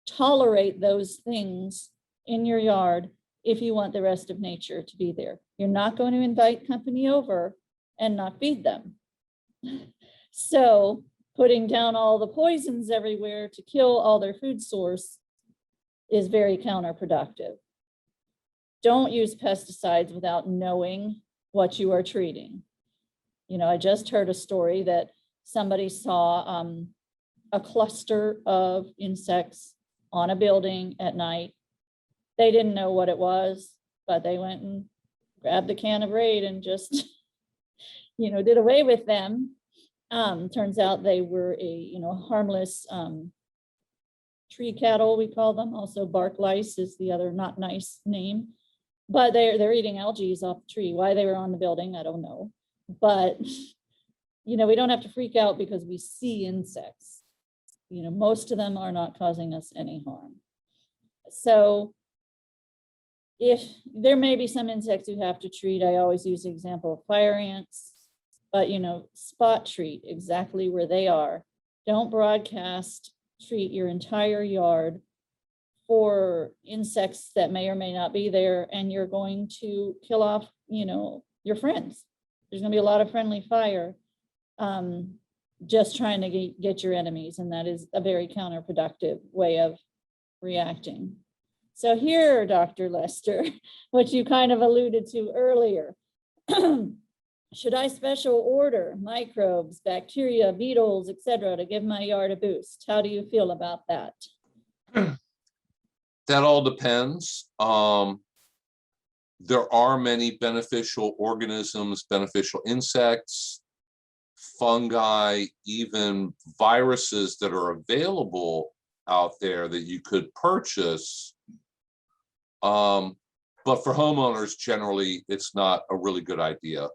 tolerate those things in your yard if you want the rest of nature to be there. You're not going to invite company over and not feed them. So putting down all the poisons everywhere to kill all their food source is very counterproductive. Don't use pesticides without knowing what you are treating. I just heard a story that somebody saw a cluster of insects on a building at night. They didn't know what it was, but they went and grabbed a can of Raid and just, did away with them. Turns out they were a, harmless tree cattle, we call them. Also bark lice is the other not nice name. But they're eating algae off the tree. Why they were on the building, I don't know. But, we don't have to freak out because we see insects. Most of them are not causing us any harm. So if there may be some insects you have to treat, I always use the example of fire ants, but spot treat exactly where they are. Don't broadcast treat your entire yard for insects that may or may not be there, and you're going to kill off, your friends. There's going to be a lot of friendly fire just trying to get your enemies, and that is a very counterproductive way of reacting. So here, Dr. Lester, what you kind of alluded to earlier, should I special order microbes, bacteria, beetles, etc., to give my yard a boost? How do you feel about that? That all depends. There are many beneficial organisms, beneficial insects, fungi, even viruses that are available out there that you could purchase. But for homeowners, generally, it's not a really good idea.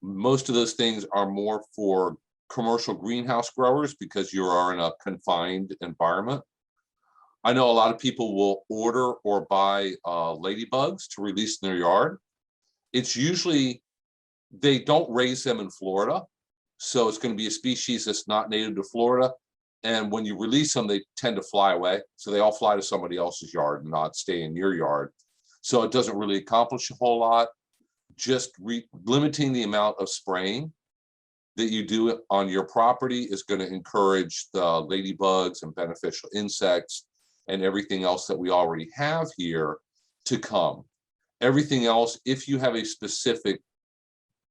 Most of those things are more for commercial greenhouse growers because you are in a confined environment. I know a lot of people will order or buy ladybugs to release in their yard. It's usually, they don't raise them in Florida. So it's going to be a species that's not native to Florida. And when you release them, they tend to fly away. So they all fly to somebody else's yard and not stay in your yard. So it doesn't really accomplish a whole lot. Just limiting the amount of spraying that you do on your property is going to encourage the ladybugs and beneficial insects and everything else that we already have here to come. Everything else, if you have a specific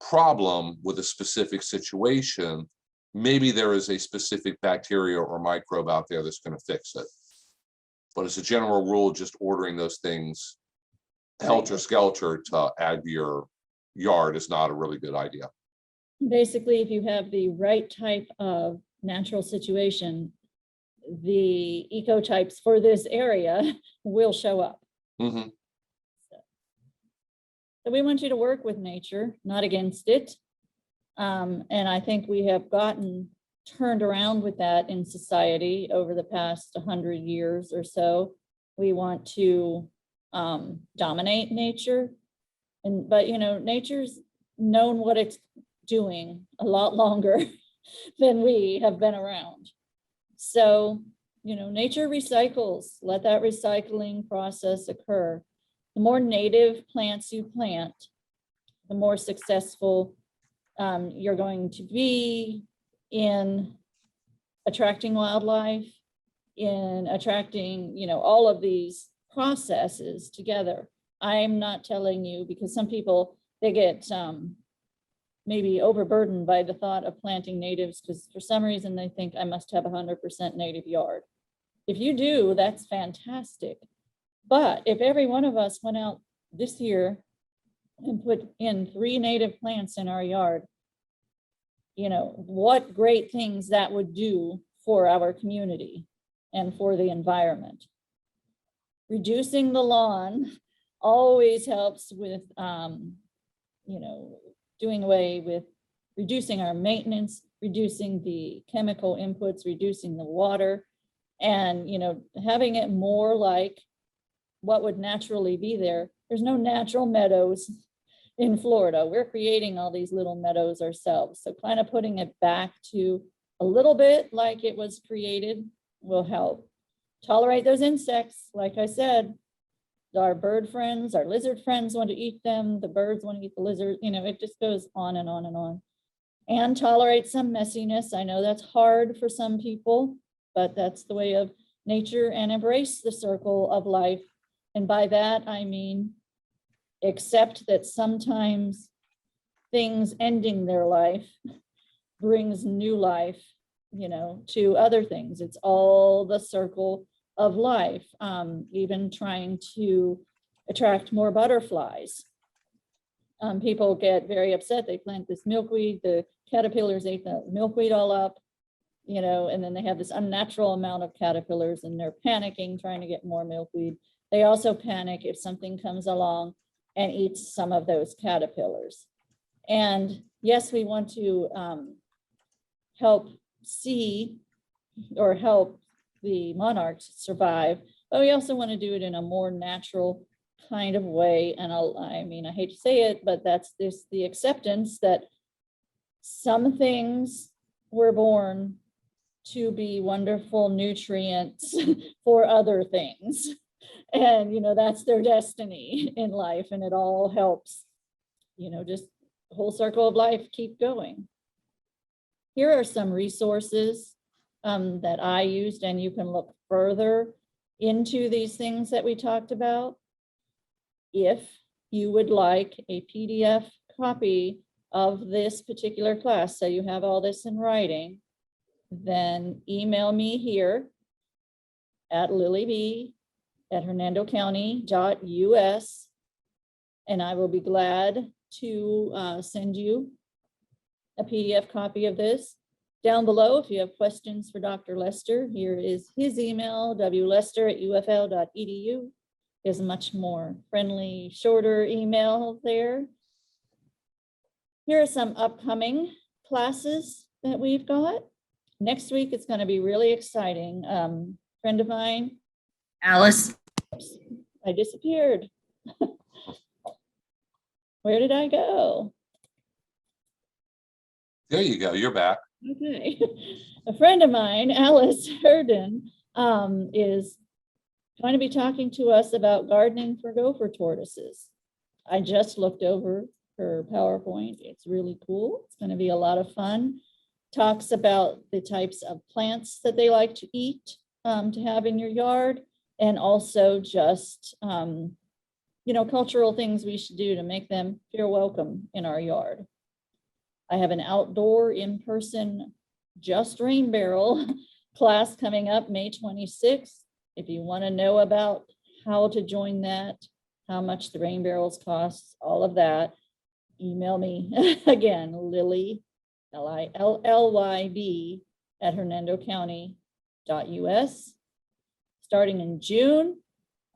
problem with a specific situation, maybe there is a specific bacteria or microbe out there that's going to fix it. But as a general rule, just ordering those things helter-skelter to add to your yard is not a really good idea. Basically, if you have the right type of natural situation, the ecotypes for this area will show up. Mm-hmm. So we want you to work with nature, not against it. And I think we have gotten turned around with that in society over the past 100 years or so. We want to dominate nature, but nature's known what it's doing a lot longer than we have been around. So, nature recycles. Let that recycling process occur. The more native plants you plant, the more successful you're going to be in attracting wildlife, in attracting, all of these processes together. I'm not telling you, because some people, they get maybe overburdened by the thought of planting natives, because for some reason they think I must have 100% native yard. If you do, that's fantastic. But if every one of us went out this year and put in 3 native plants in our yard, what great things that would do for our community and for the environment. Reducing the lawn always helps with, doing away with reducing our maintenance, reducing the chemical inputs, reducing the water, and, having it more like what would naturally be there. There's no natural meadows in Florida. We're creating all these little meadows ourselves. So kind of putting it back to a little bit like it was created will help. Tolerate those insects. Like I said, our bird friends, our lizard friends want to eat them. The birds want to eat the lizard. It just goes on and on and on. And tolerate some messiness. I know that's hard for some people, but that's the way of nature, and embrace the circle of life. And by that, I mean, accept that sometimes things ending their life brings new life, to other things. It's all the circle of life. Even trying to attract more butterflies. People get very upset. They plant this milkweed, the caterpillars ate the milkweed all up, and then they have this unnatural amount of caterpillars and they're panicking, trying to get more milkweed. They also panic if something comes along and eats some of those caterpillars. And yes, we want to help the monarchs survive, but we also want to do it in a more natural kind of way. And I hate to say it, but that's the acceptance that some things were born to be wonderful nutrients for other things. And, that's their destiny in life, and it all helps, just the whole circle of life keep going. Here are some resources that I used, and you can look further into these things that we talked about. If you would like a PDF copy of this particular class, so you have all this in writing, then email me here at LillyB@hernandocounty.us, and I will be glad to send you a PDF copy of this. Down below, if you have questions for Dr. Lester, here is his email, wlester@ufl.edu. Is a much more friendly, shorter email there. Here are some upcoming classes that we've got. Next week, it's going to be really exciting. Friend of mine, Alice. I disappeared. Where did I go? There you go. You're back. Okay. A friend of mine, Alice Herndon, is going to be talking to us about gardening for gopher tortoises. I just looked over her PowerPoint. It's really cool. It's going to be a lot of fun. Talks about the types of plants that they like to eat, to have in your yard, and also just, cultural things we should do to make them feel welcome in our yard. I have an outdoor in-person Just Rain Barrel class coming up May 26th. If you want to know about how to join that, how much the rain barrels cost, all of that, email me again, Lilly, LILLYB @hernandocounty.us. Starting in June,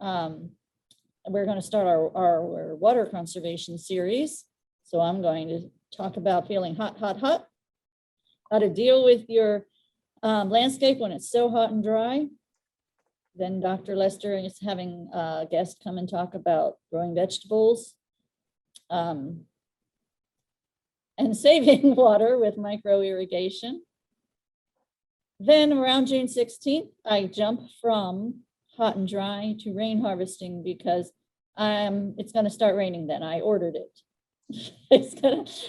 we're going to start our water conservation series. So I'm going to talk about feeling hot, hot, hot. how to deal with your landscape when it's so hot and dry. Then Dr. Lester is having a guest come and talk about growing vegetables and saving water with micro irrigation. Then around June 16th, I jump from hot and dry to rain harvesting because it's going to start raining then. I ordered it.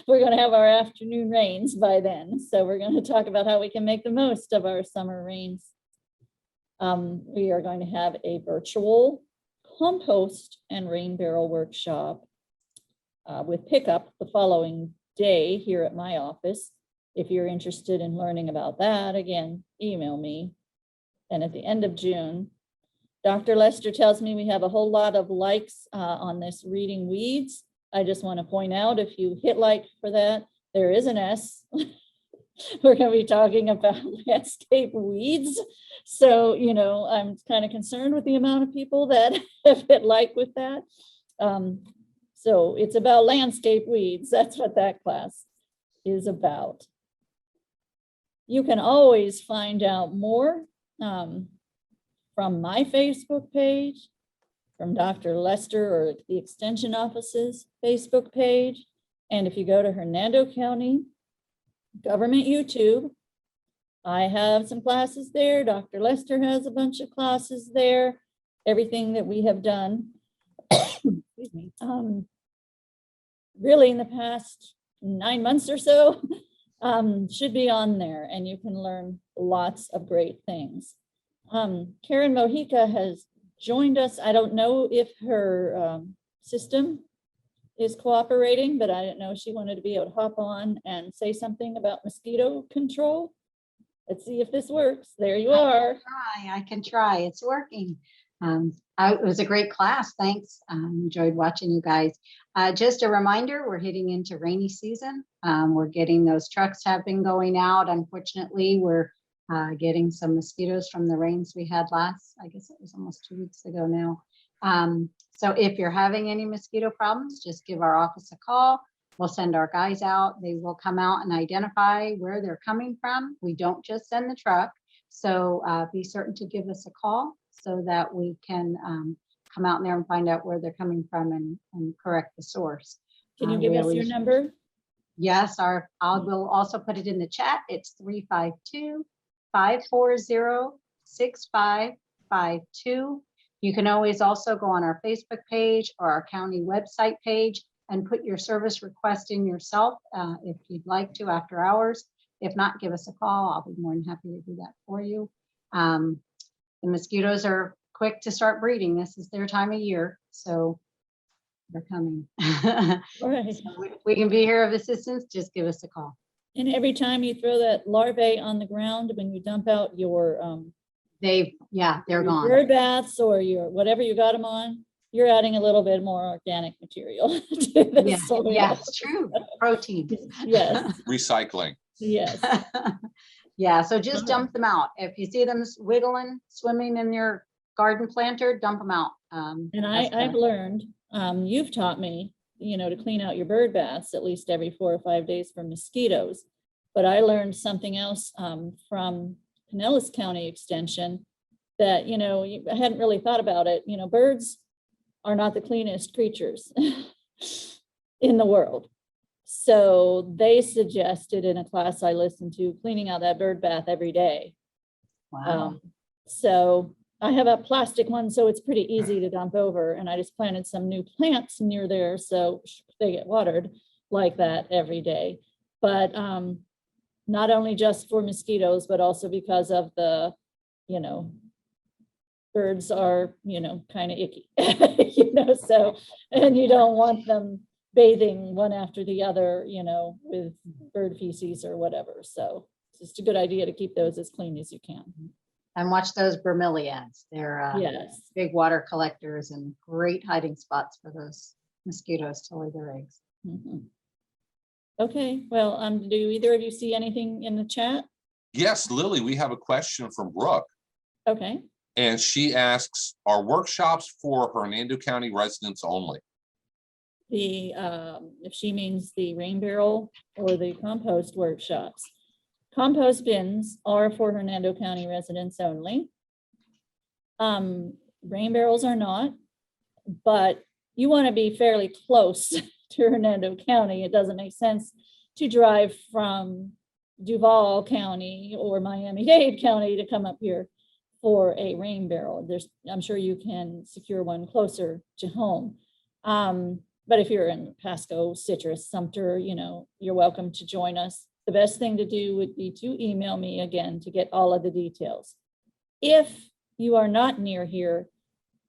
We're going to have our afternoon rains by then. So we're going to talk about how we can make the most of our summer rains. We are going to have a virtual compost and rain barrel workshop with pickup the following day here at my office. If you're interested in learning about that, again, email me. And at the end of June, Dr. Lester tells me we have a whole lot of likes on this reading weeds. I just want to point out, if you hit like for that, there is an S. We're going to be talking about landscape weeds. So, you know, I'm kind of concerned with the amount of people that have hit like with that. So it's about landscape weeds. That's what that class is about. You can always find out more from my Facebook page, from Dr. Lester or the Extension Office's Facebook page. And if you go to Hernando County Government YouTube, I have some classes there. Dr. Lester has a bunch of classes there. Everything that we have done, excuse me, really in the past 9 months or so, should be on there, and you can learn lots of great things. Karen Mojica has joined us. I don't know if her system is cooperating, but I didn't know she wanted to be able to hop on and say something about mosquito control. Let's see if this works. There you are. I can try. It's working. It was a great class. Thanks. Enjoyed watching you guys. Just a reminder, we're heading into rainy season. We're getting those trucks have been going out. Unfortunately, we're getting some mosquitoes from the rains we had last, I guess it was almost 2 weeks ago now. So if you're having any mosquito problems, just give our office a call. We'll send our guys out. They will come out and identify where they're coming from. We don't just send the truck. So be certain to give us a call so that we can come out there and find out where they're coming from and correct the source. Can you give us your number? Yes, I will also put it in the chat. It's 352-540-6552. You can always also go on our Facebook page or our county website page and put your service request in yourself if you'd like to after hours. If not, give us a call. I'll be more than happy to do that for you. The mosquitoes are quick to start breeding. This is their time of year, so they're coming. All right. So we can be here of assistance. Just give us a call. And every time you throw that larvae on the ground, when you dump out your they're gone. bird baths or your whatever you got them on, you're adding a little bit more organic material to the soil. Yes, true. Protein. Yes. Recycling. Yes. Yeah, so just dump them out. If you see them wiggling, swimming in your garden planter, dump them out. And I've learned, you've taught me, to clean out your bird baths at least every 4 or 5 days for mosquitoes. But I learned something else from Pinellas County Extension that, I hadn't really thought about it. Birds are not the cleanest creatures in the world. So they suggested in a class I listened to cleaning out that bird bath every day. Wow. So I have a plastic one, so it's pretty easy to dump over. And I just planted some new plants near there, so they get watered like that every day. But not only just for mosquitoes, but also because of the, birds are, kind of icky, so, and you don't want them bathing one after the other, with bird feces or whatever. So it's just a good idea to keep those as clean as you can. And watch those bromeliads. They're Yes. big water collectors and great hiding spots for those mosquitoes to lay their eggs. Mhm. Okay, well, do either of you see anything in the chat? Yes, Lily, we have a question from Brooke. Okay. And she asks, are workshops for Hernando County residents only? If she means the rain barrel or the compost workshops. Compost bins are for Hernando County residents only. Rain barrels are not, but you want to be fairly close to Hernando County. It doesn't make sense to drive from Duval County or Miami-Dade County to come up here for a rain barrel. I'm sure you can secure one closer to home. But if you're in Pasco, Citrus, Sumter, you're welcome to join us. The best thing to do would be to email me again to get all of the details. If you are not near here,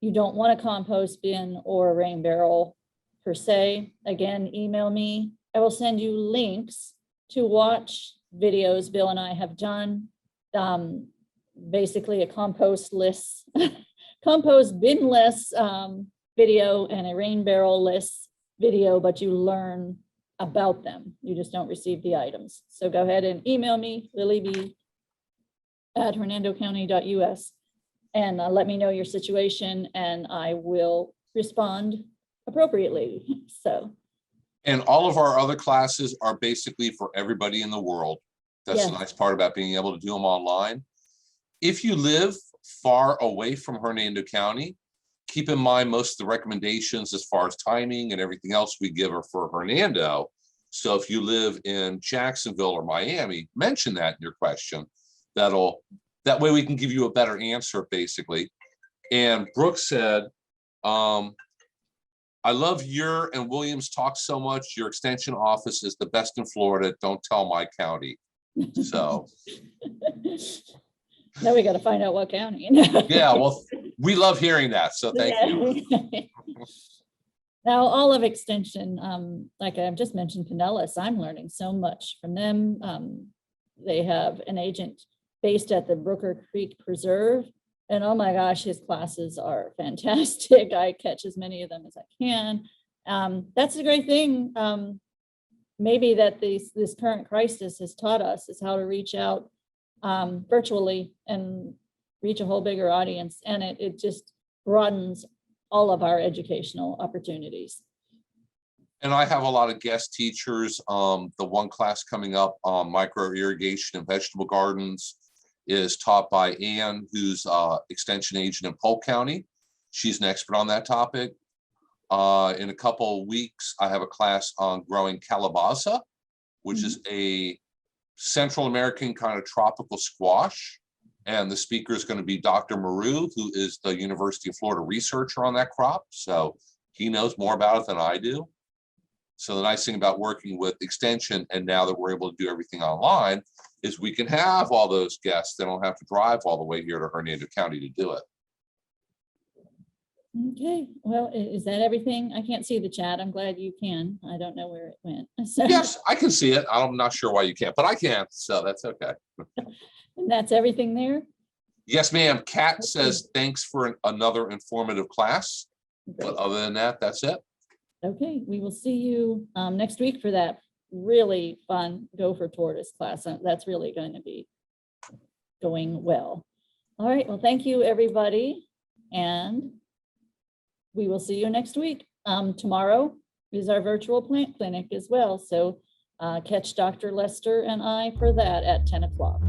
you don't want a compost bin or a rain barrel per se, again, email me. I will send you links to watch videos Bill and I have done. Basically a compost list, compost bin list video and a rain barrel list video, but you learn about them. You just don't receive the items. So go ahead and email me, LillyB @hernandocounty.us, and let me know your situation and I will respond appropriately. So. And all of our other classes are basically for everybody in the world. That's the Yes. nice part about being able to do them online. If you live far away from Hernando County, keep in mind most of the recommendations as far as timing and everything else we give are for Hernando. So if you live in Jacksonville or Miami, mention that in your question. That way we can give you a better answer, basically. And Brooke said, I love your and Williams talk so much. Your extension office is the best in Florida. Don't tell my county. So. Now we got to find out what county. Yeah, well, we love hearing that. So thank you. Now, all of extension, like I've just mentioned, Pinellas, I'm learning so much from them. They have an agent based at the Brooker Creek Preserve. And oh my gosh, his classes are fantastic. I catch as many of them as I can. That's a great thing. Maybe that this current crisis has taught us is how to reach out virtually and reach a whole bigger audience. And it just broadens all of our educational opportunities. And I have a lot of guest teachers. The one class coming up on micro irrigation and vegetable gardens is taught by Ann, who's extension agent in Polk County. She's an expert on that topic. In a couple of weeks, I have a class on growing calabaza, which is a Central American kind of tropical squash. And the speaker is going to be Dr. Maru, who is the University of Florida researcher on that crop. So he knows more about it than I do. So the nice thing about working with extension, and now that we're able to do everything online, is we can have all those guests. They don't have to drive all the way here to Hernando County to do it. Okay, well, is that everything? I can't see the chat. I'm glad you can. I don't know where it went. So, Yes, I can see it. I'm not sure why you can't, but I can. So that's okay. and that's everything there? Yes, ma'am. Kat says, thanks for another informative class. But other than that, that's it. Okay, we will see you next week for that really fun Gopher Tortoise class. That's really going to be going well. All right, well, thank you, everybody. And we will see you next week. Tomorrow is our virtual plant clinic as well. So catch Dr. Lester and I for that at 10 o'clock.